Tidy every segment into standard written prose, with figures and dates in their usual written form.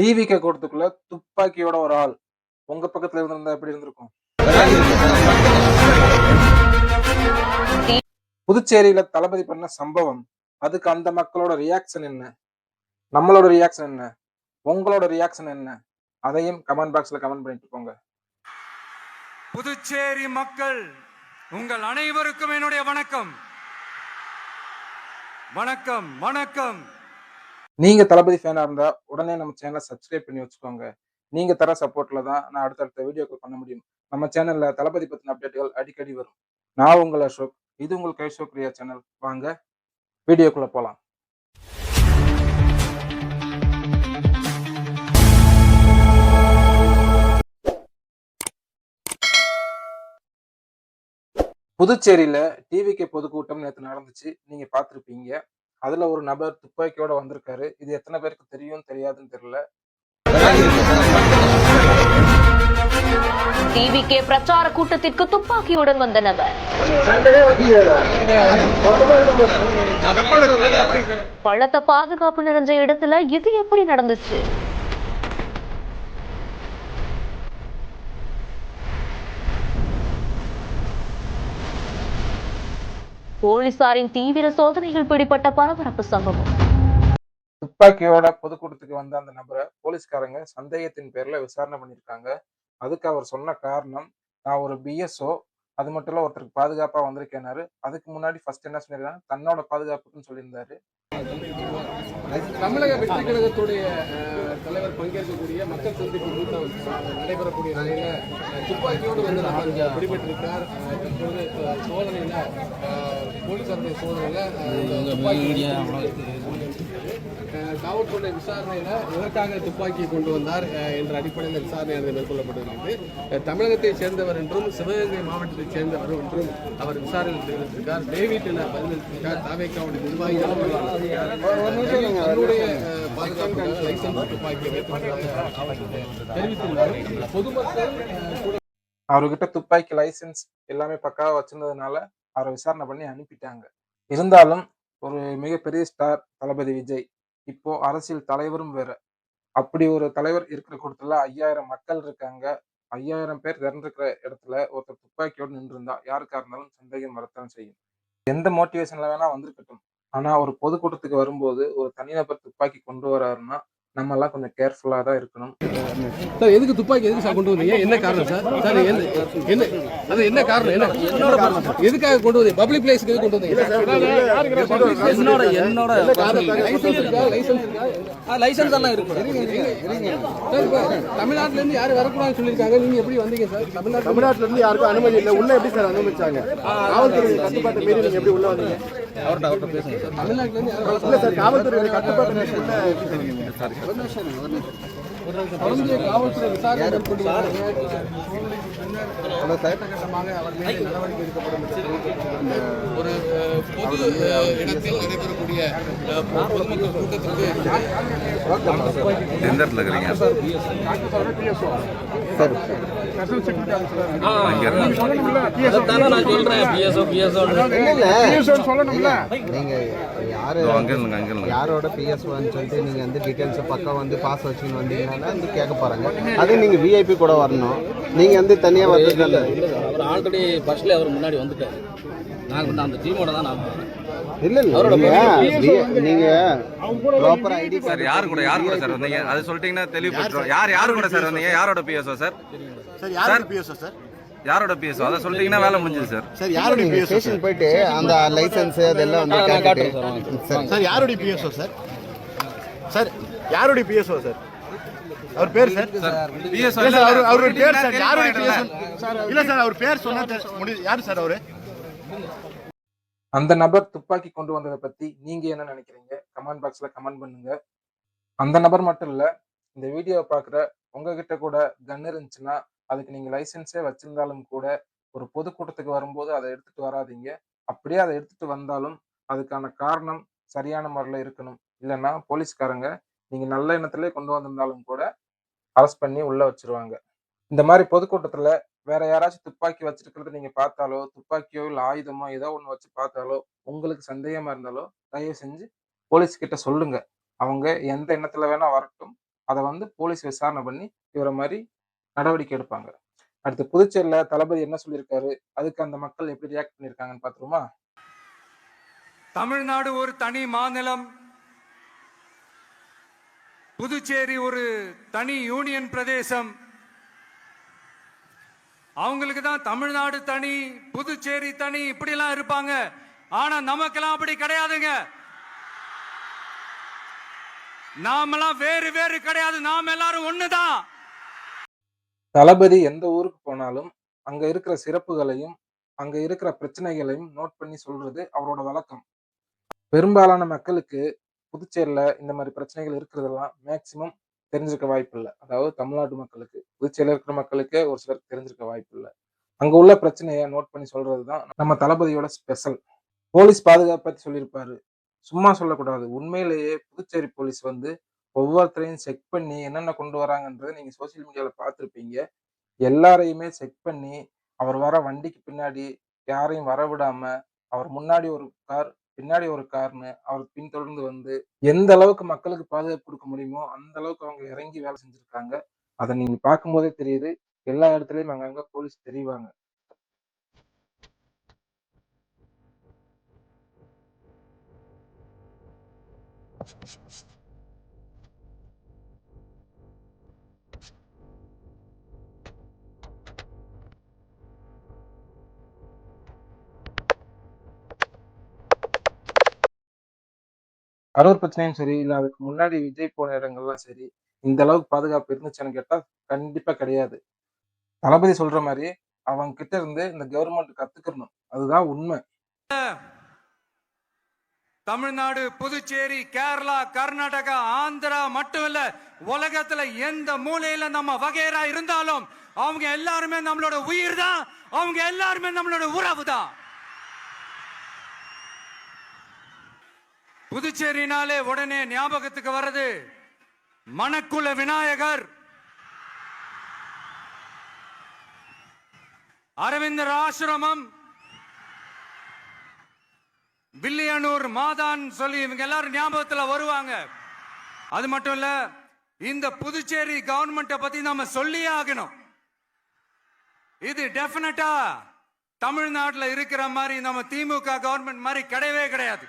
டிவிக்கு கூட்டத்துக்குள்ள துப்பாக்கியோட ஒரு ஆள் உங்க பக்கத்துல இருந்திருந்தா எப்படி இருந்திருக்கும்? புதுச்சேரியில தளபதி பண்ண சம்பவம், அதுக்கு அந்த மக்களோட ரியாக்ஷன் என்ன? நம்மளோட ரியாக்ஷன் என்ன? உங்களோட ரியாக்ஷன் என்ன? அதையும் கமெண்ட் பாக்ஸ்ல கமெண்ட் பண்ணிட்டு போங்க. புதுச்சேரி மக்கள் உங்கள் அனைவருக்கும் என்னுடைய வணக்கம். வணக்கம் வணக்கம். நீங்க தளபதி ஃபேனா இருந்தா உடனே நம்ம சேனலை சப்ஸ்கிரைப் பண்ணி வச்சுக்கோங்க. நீங்க தர சப்போர்ட்ல தான் நான் அடுத்தடுத்த வீடியோக்கள் பண்ண முடியும். நம்ம சேனல்ல தளபதி பத்தின அப்டேட்டுகள் அடிக்கடி வரும். நான் உங்கள் அசோக். இது உங்கள் கைஷோ கிரியா சேனல். வாங்க வீடியோக்குள்ள போலாம். புதுச்சேரியில டிவிகே பொதுக்கூட்டம் நேத்து நடந்துச்சு. நீங்க பார்த்திருப்பீங்க. அதுல ஒரு நபர் துப்பாக்கியோட வந்திருக்காரு. இது எத்தனை பேருக்கு தெரியும் தெரியாதுன்னு தெரியல. டிவிகே பிரச்சார கூட்டத்திற்கு துப்பாக்கியுடன் வந்த நபர் பலத்த பாதுகாப்பு நிறைஞ்ச இடத்துல இது எப்படி நடந்துச்சு? போலீசாரின் தீவிர சோதனையில் பிடிபட்ட பரபரப்பு சம்பவம். துப்பாக்கியோட பொதுக்கூட்டத்துக்கு வந்த அந்த நபரை போலீஸ்காரங்க சந்தேகத்தின் பேர்ல விசாரணை பண்ணியிருக்காங்க. அதுக்கு அவர் சொன்ன காரணம், நான் ஒரு பிஎஸ்ஓ, அது மட்டும் இல்ல ஒருத்தருக்கு பாதுகாப்பா வந்திருக்கேனாரு. அதுக்கு முன்னாடி ஃபர்ஸ்ட் என்ன சொல்லியிருக்காங்க, தன்னோட பாதுகாப்புக்குன்னு சொல்லியிருந்தாரு. தமிழக வெற்றி கழகத்துடைய தலைவர் பங்கேற்கக்கூடிய மக்கள் சந்திப்பு கூட்டம் நடைபெறக்கூடிய நிலையில துப்பாக்கியோடு வந்து அவர் பிடிபட்டிருக்கார். தற்போது சோதனையில போலீசாருடைய சோதனையில காவல்துறை விசாரணையில எதற்காக துப்பாக்கியை கொண்டு வந்தார் என்ற அடிப்படையில் விசாரணையானது மேற்கொள்ளப்பட்டிருக்கிறது. தமிழகத்தை சேர்ந்தவர் என்றும் சிவகங்கை மாவட்டத்தை சேர்ந்தவர் என்றும் அவர் விசாரணையில் தெரிவித்திருக்கார். டேவிட் என பதிலளித்திருக்கார். தாவேக்காவுடைய நிர்வாகிகள் அவர்கிட்ட துப்பாக்கி லைசன்ஸ் எல்லாமே பக்காவா வச்சிருந்ததுனால அவரை விசாரணை பண்ணி அனுப்பிட்டாங்க. இருந்தாலும் ஒரு மிகப்பெரிய ஸ்டார் தளபதி விஜய், இப்போ அரசியல் தலைவரும் வேற. அப்படி ஒரு தலைவர் இருக்கிற கூட்டத்துல 5000 மக்கள் இருக்காங்க. 5000 பேர் திரண்டிருக்கிற இடத்துல ஒருத்தர் துப்பாக்கியோடு நின்றிருந்தா யாருக்கா இருந்தாலும் சந்தேகம் வரத்தான் செய்யும். எந்த மோட்டிவேஷன்ல வேணா வந்திருக்கட்டும். ஆனா ஒரு பொதுக்கூட்டத்துக்கு வரும்போது ஒரு தனிநபர் துப்பாக்கி கொண்டு வராருன்னா நம்ம எல்லாம் கொஞ்சம் கேர்ஃபுல்லா தான் இருக்கணும். சார் எதுக்கு துப்பாக்கி எதுக்கு சார் கொண்டு வந்தீங்க? என்ன காரணம் சார்? சார் என்ன அது என்ன காரணம்? என்ன எதுக்காக கொண்டு வந்தீங்க? பப்ளிக் பிளேஸ்க்கு எதுக்கு கொண்டு வந்தீங்க? என்னோட லைசன்ஸ் எல்லாம் இருக்கு. தமிழ்நாட்டுல இருந்து யாரும் வரக்கூடாதுன்னு சொல்லியிருக்காங்க. நீங்க எப்படி வந்தீங்க சார்? தமிழ்நாட்டுல இருந்து யாருக்கும் அனுமதி இல்லை. உள்ள எப்படி சார் அனுமதிச்சாங்க? காவல்துறை கட்டுப்பாட்டை மீறி நீங்க எப்படி உள்ள வந்தீங்க? அவர்கிட்ட பேசுங்க சார். தமிழ்நாட்டுல இருந்து யாரும் இல்ல சார், காவல்துறை கட்டுப்பாட்டை மீறி உள்ள எப்படி சொன்னீங்க? தொடர்ந்து காவல்துறை விசாரணை மேற்கொண்டு ஒரு பொது இடத்தில் நடைபெறக்கூடிய பொதுமக்கள் கூட்டத்திற்கு எந்த இடத்துல இருக்கிறீங்க? நான் சொல்றேன் யாரோட பிஎஸ்ஓன்னு சொல்லிட்டு நீங்க வந்து டீடைல்ஸ் பக்கம் வந்து பாஸ் வச்சுன்னு வந்தீங்கன்னா வந்து கேட்க போறாங்க. அது நீங்க விஐபி கூட வரணும். நீங்க வந்து தனியா வரதுல அவர் ஆல்ரெடி பஸ்ல அவர் முன்னாடி வந்துட்டாரு. நான் வந்து அந்த டீமோட தான் நான் இல்ல நீங்க ப்ராப்பர் ஐடி சார் யார் கூட சார் வந்தீங்க? அது சொல்லிட்டீங்கன்னா தெளிவுபடுத்துறோம். யார் கூட சார் வந்தீங்க? யாரோட பிஎஸ்ஓ சார்? சார் யாரோட பிஎஸ்ஓ சார்? யாரோட பிஎஸ்ஓ? அதை சொல்லிட்டீங்கன்னா வேலை முடிஞ்சது சார். சார் யாரோட பிஎஸ்ஓ? ஸ்டேஷன் போயிட்டு அந்த லைசென்ஸ் அதெல்லாம் வந்து காட்டுறேன். சார் யாரோட பிஎஸ்ஓ சார்? சார் யாரோட பிஎஸ்ஓ சார்? அவர் பேர் சார்? பிஎஸ்ஓ அவரோட பேர் சார். யாரோட பிஎஸ்ஓ? இல்ல சார், அவர் பேர் சொன்னா யாரு சார் அவரு? அந்த நபர் துப்பாக்கி கொண்டு வந்ததை பத்தி நீங்க என்ன நினைக்கிறீங்க? கமெண்ட் பாக்ஸ்ல கமெண்ட் பண்ணுங்க. அந்த நபர் மட்டும் இல்ல, இந்த வீடியோவை பாக்குற உங்ககிட்ட கூட கன் இருந்துச்சுன்னா அதுக்கு நீங்க லைசென்ஸே வச்சிருந்தாலும் கூட ஒரு பொதுக்கூட்டத்துக்கு வரும்போது அதை எடுத்துட்டு வராதீங்க. அப்படியே அதை எடுத்துட்டு வந்தாலும் அதுக்கான காரணம் சரியான முறையில் இருக்கணும். இல்லைன்னா போலீஸ்காரங்க நீங்க நல்ல எண்ணத்திலே கொண்டு வந்திருந்தாலும் கூட அரெஸ்ட் பண்ணி உள்ள வச்சிருவாங்க. இந்த மாதிரி பொதுக்கூட்டத்துல வேற யாராச்சும் துப்பாக்கி வச்சிருக்கிறத நீங்க பார்த்தாலோ, துப்பாக்கியோ இல்ல ஆயுதமோ ஏதோ ஒண்ணு வச்சு பார்த்தாலோ, உங்களுக்கு சந்தேகமா இருந்தாலோ தயவு செஞ்சு போலீஸ் கிட்ட சொல்லுங்க. அவங்க எந்த எண்ணத்துல வேணா வரட்டும். அதை வந்து போலீஸ் விசாரணை பண்ணி இவரை மாதிரி நடவடிக்கை எடுப்பாங்க. அடுத்து புதுச்சேரியில தளபதி என்ன சொல்லியிருக்காரு, அதுக்கு அந்த மக்கள் எப்படி ரியாக்ட் பண்ணியிருக்காங்கன்னு பார்த்துருமா? தமிழ்நாடு ஒரு தனி மாநிலம், புதுச்சேரி ஒரு தனி யூனியன் பிரதேசம். அவங்களுக்கு தான் தமிழ்நாடு தனி, புதுச்சேரி தனி, இப்படிலாம் இருப்பாங்க. ஆனா நமக்கெல்லாம் அப்படி கிடையாதுங்க. நாமெல்லாம் வேறு வேறு கிடையாது, நாம எல்லாரும் ஒண்ணுதான். தளபதி எந்த ஊருக்கு போனாலும் அங்க இருக்கிற சிறப்புகளையும் அங்க இருக்கிற பிரச்சனைகளையும் நோட் பண்ணி சொல்றது அவரோட வழக்கம். பெரும்பாலான மக்களுக்கு புதுச்சேரியில இந்த மாதிரி பிரச்சனைகள் இருக்கிறதெல்லாம் மேக்சிமம் தெரிஞ்சிருக்க வாய்ப்பு இல்லை. அதாவது தமிழ்நாட்டு மக்களுக்கு, புதுச்சேரியில இருக்கிற மக்களுக்கே ஒரு சிலருக்கு தெரிஞ்சிருக்க வாய்ப்பு இல்லை. அங்க உள்ள பிரச்சனையை நோட் பண்ணி சொல்றதுதான் நம்ம தளபதியோட ஸ்பெஷல். போலீஸ் பாதுகாப்பு பத்தி சொல்லியிருப்பாரு. சும்மா சொல்லக்கூடாது. உண்மையிலேயே புதுச்சேரி போலீஸ் வந்து ஒவ்வொருத்தரையும் செக் பண்ணி என்னென்ன கொண்டு வராங்கன்றதை நீங்க சோசியல் மீடியால பார்த்துருப்பீங்க. எல்லாரையுமே செக் பண்ணி அவர் வர வண்டிக்கு பின்னாடி யாரையும் வரவிடாம, அவர் முன்னாடி ஒரு கார், பின்னாடி ஒரு கார்ன்னு அவர் பின்தொடர்ந்து வந்து எந்த அளவுக்கு மக்களுக்கு பாதுகாப்பு கொடுக்க முடியுமோ அந்த அளவுக்கு அவங்க இறங்கி வேலை செஞ்சிருக்காங்க. அதை நீங்க பார்க்கும்போதே தெரியுது. எல்லா இடத்துலயும் அங்கங்க போலீஸ் தெரிவாங்க. கரூர் பிரச்சனையும் சரி, இல்ல அதுக்கு முன்னாடி விஜய் போன இடங்கள்லாம் சரி, இந்த அளவுக்கு பாதுகாப்பு இருந்துச்சான்னு கேட்டா கண்டிப்பா கிடையாது. தளபதி சொல்ற மாதிரி அவங்க கிட்ட இருந்து இந்த கவர்மெண்ட் கத்துக்கணும். அதுதான் உண்மை. தமிழ்நாடு, புதுச்சேரி, கேரளா, கர்நாடகா, ஆந்திரா மட்டும் இல்ல, உலகத்துல எந்த மூலையில நம்ம வகைரா இருந்தாலும் அவங்க எல்லாருமே நம்மளோட உயிர் தான், அவங்க எல்லாருமே நம்மளோட உறவு தான். புதுச்சேரினாலே உடனே ஞாபகத்துக்கு வர்றது மணக்குள விநாயகர், அரவிந்தர் ஆசிரமம், வில்லியனூர் மாதான் சொல்லி இவங்க எல்லாரும் ஞாபகத்துல வருவாங்க. அது மட்டும் இல்ல, இந்த புதுச்சேரி கவர்மெண்ட்டை பத்தி நாம சொல்லியே ஆகணும். இது டெஃபினட்டா தமிழ்நாட்டில் இருக்கிற மாதிரி நம்ம திமுக கவர்மெண்ட் மாதிரி கிடையவே கிடையாது.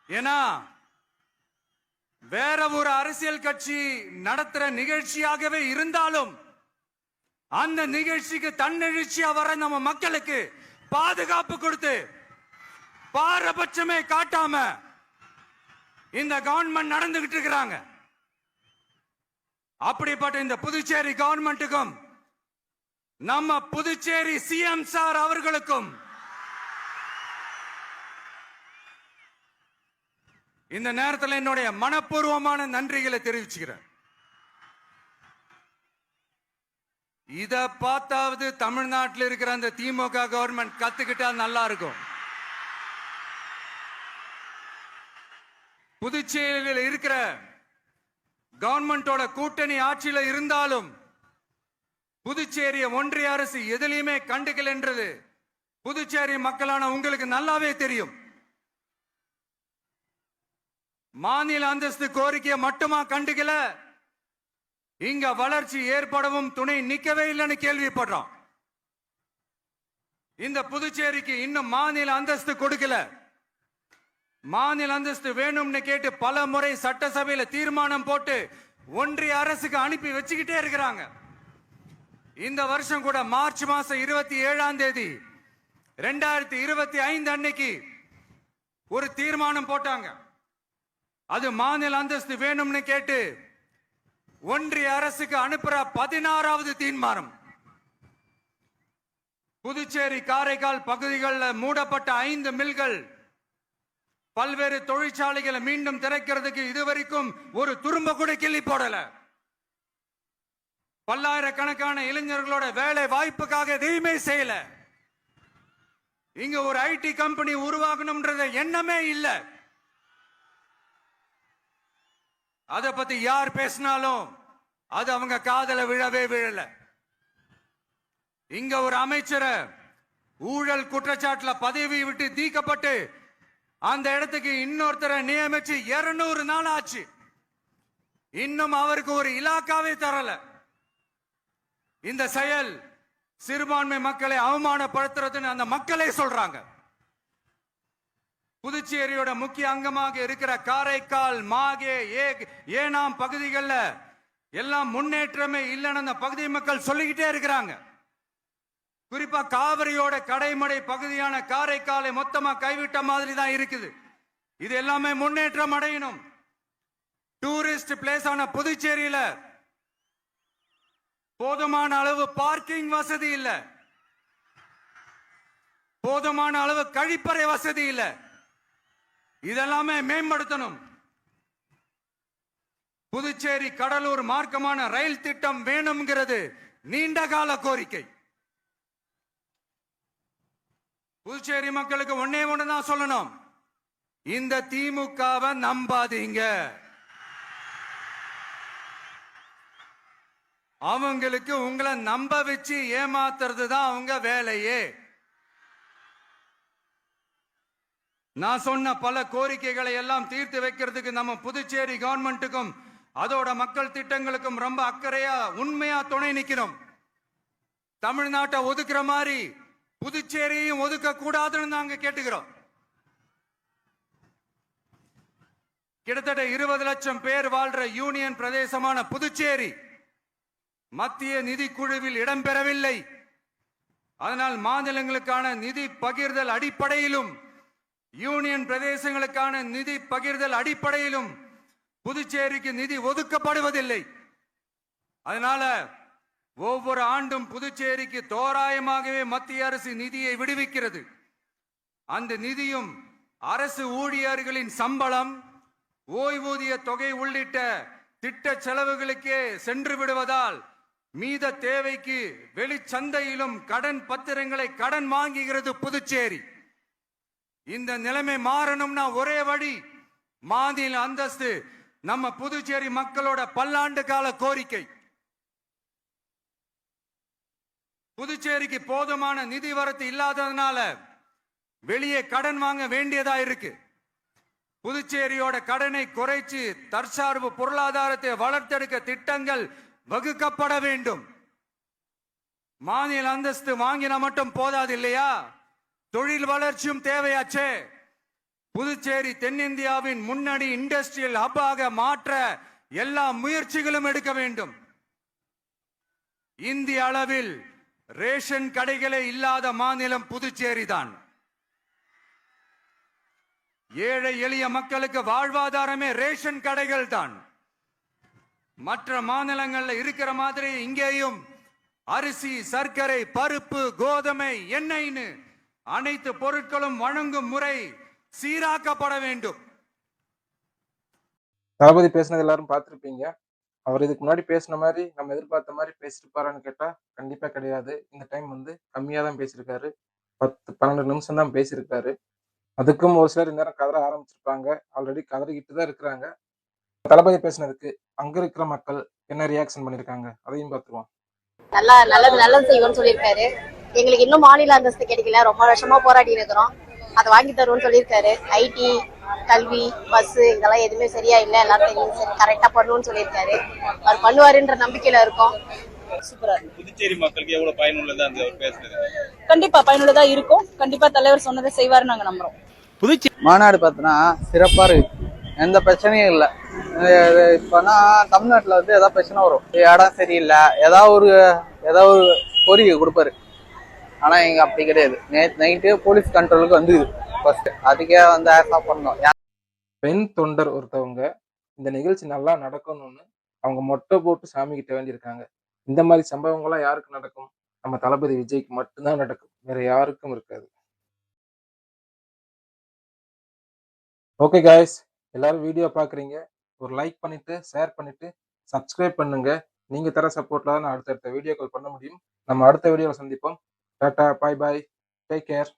ஏன்னா வேற ஒரு அரசியல் கட்சி நடத்துற நிகழ்ச்சியாகவே இருந்தாலும் அந்த நிகழ்ச்சிக்கு தன்னெழுச்சியா வர நம்ம மக்களுக்கு பாதுகாப்பு கொடுத்து பாரபட்சமே காட்டாம இந்த கவர்மெண்ட் நடந்துகிட்டு இருக்கிறாங்க. அப்படிப்பட்ட இந்த புதுச்சேரி கவர்மெண்ட்டுக்கும் நம்ம புதுச்சேரி சிஎம் சார் அவர்களுக்கும் இந்த நேரத்தில் என்னுடைய மனப்பூர்வமான நன்றிகளை தெரிவிச்சுக்கிறேன். இத பார்த்தாவது தமிழ்நாட்டில் இருக்கிற அந்த திமுக கவர்மெண்ட் கத்துக்கிட்டா நல்லா இருக்கும். புதுச்சேரியில் இருக்கிற கவர்மெண்டோட கூட்டணி ஆட்சியில இருந்தாலும் புதுச்சேரிய ஒன்றிய அரசு எதிலையுமே கண்டுக்கல என்றது புதுச்சேரி மக்களான உங்களுக்கு நல்லாவே தெரியும். மாநில அந்தஸ்து கோரிக்கையை மட்டுமா கண்டுக்கல, இங்க வளர்ச்சி ஏற்படவும் துணை நிக்கவே இல்லைன்னு கேள்விப்படுறோம். இந்த புதுச்சேரிக்கு இன்னும் மாநில அந்தஸ்து கொடுக்கல. மாநில அந்தஸ்து வேணும்னு கேட்டு பல முறை சட்டசபையில தீர்மானம் போட்டு ஒன்றிய அரசுக்கு அனுப்பி வச்சுக்கிட்டே இருக்கிறாங்க. இந்த வருஷம் கூட மார்ச் மாசம் 27ஆம் தேதி 2025 அன்னைக்கு ஒரு தீர்மானம் போட்டாங்க. அது மாநில அந்தஸ்து வேணும்னு கேட்டு ஒன்றிய அரசுக்கு அனுப்புற 16வது தீர்மானம். புதுச்சேரி, காரைக்கால் பகுதிகளில் மூடப்பட்ட 5 மில்கள், பல்வேறு தொழிற்சாலைகளை மீண்டும் திறக்கிறதுக்கு இதுவரைக்கும் ஒரு துரும்ப கூட கிள்ளி போடல. பல்லாயிரக்கணக்கான இளைஞர்களோட வேலை வாய்ப்புக்காக எதையுமே செய்யல. இங்க ஒரு ஐடி கம்பெனி உருவாகணும்ன்றது எண்ணமே இல்லை. அதை பத்தி யார் பேசினாலும் அது அவங்க காதல விழவே விழல. இங்க ஒரு அமைச்சரை ஊழல் குற்றச்சாட்டுல பதவி விட்டு நீக்கப்பட்டு அந்த இடத்துக்கு இன்னொருத்தரை நியமிச்சு 200 நாள் ஆச்சு. இன்னும் அவருக்கு ஒரு இலாக்காவே தரல. இந்த செயல் சிறுபான்மை மக்களை அவமானப்படுத்துறதுன்னு அந்த மக்களே சொல்றாங்க. புதுச்சேரியோட முக்கிய அங்கமாக இருக்கிற காரைக்கால், மாகே, ஏனாம் பகுதிகளில் எல்லாம் முன்னேற்றமே இல்லைன்னு அந்த பகுதி மக்கள் சொல்லிக்கிட்டே இருக்கிறாங்க. குறிப்பா காவிரியோட கடைமடை பகுதியான காரைக்காலை மொத்தமா கைவிட்ட மாதிரி தான் இருக்குது. இது எல்லாமே முன்னேற்றம் அடையணும். டூரிஸ்ட் பிளேஸ் ஆன புதுச்சேரியில போதுமான அளவு பார்க்கிங் வசதி இல்ல, போதுமான அளவு கழிப்பறை வசதி இல்ல. இதெல்லாமே மேம்படுத்தணும். புதுச்சேரி கடலூர் மார்க்கமான ரயில் திட்டம் வேணும்ங்கிறது நீண்ட கால கோரிக்கை. புதுச்சேரி மக்களுக்கு ஒன்னே ஒண்ணுதான் சொல்லணும், இந்த திமுகவை நம்பாதீங்க. அவங்களுக்கு உங்களை நம்ப வச்சு ஏமாத்துறது தான் அவங்க வேலையே. நான் சொன்ன பல கோரிக்கைகளை எல்லாம் தீர்த்து வைக்கிறதுக்கு நம்ம புதுச்சேரி கவர்மெண்ட்டுக்கும் அதோட மக்கள் திட்டங்களுக்கும் ரொம்ப அக்கறையா உண்மையா துணை நிக்கணும். தமிழ்நாட்டை ஒதுக்குற மாதிரி புதுச்சேரியும் ஒதுக்க கூடாதுன்னு நாங்க கேட்டுக்கிறோம். கிட்டத்தட்ட 20 லட்சம் பேர் வாழ்ற யூனியன் பிரதேசமான புதுச்சேரி மத்திய நிதி குழுவில் இடம்பெறவில்லை. அதனால் மாநிலங்களுக்கான நிதி பகிர்தல் அடிப்படையிலும் யூனியன் பிரதேசங்களுக்கான நிதி பகிர்தல் அடிப்படையிலும் புதுச்சேரிக்கு நிதி ஒதுக்கப்படுவதில்லை. அதனால ஒவ்வொரு ஆண்டும் புதுச்சேரிக்கு தோராயமாகவே மத்திய அரசு நிதியை விடுவிக்கிறது. அந்த நிதியும் அரசு ஊழியர்களின் சம்பளம், ஓய்வூதிய தொகை உள்ளிட்ட திட்ட செலவுகளுக்கே சென்று விடுவதால் மீத தேவைக்கு வெளிச்சந்தையிலும் கடன் பத்திரங்களை கடன் வாங்குகிறது புதுச்சேரி. இந்த நிலைமை மாறணும்னா ஒரே வழி, மாநில அந்தஸ்து நம்ம புதுச்சேரி மக்களோட பல்லாண்டு கால கோரிக்கை. புதுச்சேரிக்கு போதுமான நிதி வரத்து இல்லாததுனால வெளியே கடன் வாங்க வேண்டியதா இருக்கு. புதுச்சேரியோட கடனை குறைச்சு தற்சார்பு பொருளாதாரத்தை வளர்த்தெடுக்க திட்டங்கள் வகுக்கப்பட வேண்டும். மாநில அந்தஸ்து வாங்கினா மட்டும் போதாது இல்லையா, தொழில் வளர்ச்சியும் தேவையாச்சே. புதுச்சேரி தென்னிந்தியாவின் முன்னணி இண்டஸ்ட்ரியல் ஹப்பாக மாற்ற எல்லா முயற்சிகளும் எடுக்க வேண்டும். இந்திய அளவில் ரேஷன் கடைகளே இல்லாத மாநிலம் புதுச்சேரி தான். ஏழை எளிய மக்களுக்கு வாழ்வாதாரமே ரேஷன் கடைகள் தான். மற்ற மாநிலங்கள்ல இருக்கிற மாதிரி இங்கேயும் அரிசி, சர்க்கரை, பருப்பு, கோதுமை, எண்ணெய்னு அனைத்து பொருட்களும் வழங்கும் முறை சீராக்கப்பட வேண்டும். தளபதி பேசினது எல்லாரும் பார்த்திருப்பீங்க. அவர் இதுக்கு முன்னாடி பேசின மாதிரி நம்ம எதிர்பார்த்த மாதிரி பேசிருப்பாரான்னு கேட்டா கண்டிப்பா கிடையாது. இந்த டைம் கம்மியா தான் பேசியிருக்காரு. 10-12 நிமிஷம் தான் பேசியிருக்காரு. அதுக்கும் ஒரு சிலர் நேரம் கதற ஆரம்பிச்சிருப்பாங்க. ஆல்ரெடி கதறிக்கிட்டு தான் இருக்கிறாங்க. தளபதி பேசினதுக்கு அங்க இருக்கிற மக்கள் என்ன ரியாக்ஷன் பண்ணிருக்காங்க அதையும் பார்த்துருவோம். நல்லது செய்வோம்னு சொல்லியிருக்காரு. எங்களுக்கு இன்னும் மாநில அந்தஸ்து கிடைக்கல, ரொம்ப வருஷமா போராடி இருக்கிறோம். அதை வாங்கி தருவோம்னு சொல்லியிருக்காரு. ஐடி, கல்வி, பஸ் இதெல்லாம் எதுவுமே சரியா இல்லை, எல்லாத்தையும் சரி கரெக்டா பண்ணுவோம்னு சொல்லியிருக்காரு. அவர் பண்ணுவாருன்ற நம்பிக்கையில இருக்கோம். சூப்பரா இருக்கு. புதுச்சேரி மக்களுக்கு எவ்வளவு பயனுள்ளதா அவர் பேசுறது? கண்டிப்பா பயனுள்ளதா இருக்கும். கண்டிப்பா தலைவர் சொன்னதை செய்வாரு நாங்க நம்புறோம். புதுச்சேரி மாநாடு பார்த்தோன்னா சிறப்பா இருக்கு, எந்த பிரச்சனையும் இல்லை. இப்பனா தமிழ்நாட்டுல ஏதாவது பிரச்சனை வரும், இடம் சரியில்லை, ஏதாவது ஒரு கோரிக்கை கொடுப்பாரு. ஆனா இங்க அப்படி கிடையாது. நேற்று நைட்டு போலீஸ் கண்ட்ரோலுக்கு வந்துது ஃபர்ஸ்ட், அதுக்கே ஆஃப் பண்ணோம். பெண் தொண்டர் ஒருத்தவங்க இந்த நிகழ்ச்சி நல்லா நடக்கணும்னு அவங்க மொட்டை போட்டு சாமி கிட்ட வேண்டியிருக்காங்க. இந்த மாதிரி சம்பவங்கள்லாம் யாருக்கு நடக்கும்? நம்ம தளபதி விஜய்க்கு மட்டும்தான் நடக்கும், வேற யாருக்கும் இருக்காது. ஓகே காய்ஸ், எல்லாரும் வீடியோ பாக்குறீங்க, ஒரு லைக் பண்ணிட்டு ஷேர் பண்ணிட்டு சப்ஸ்கிரைப் பண்ணுங்க. நீங்க தர சப்போர்ட்ல தான் நான் அடுத்தடுத்த வீடியோக்கள் பண்ண முடியும். நம்ம அடுத்த வீடியோவில் சந்திப்போம். டாடா, பாய் பாய், டேக் கேர்.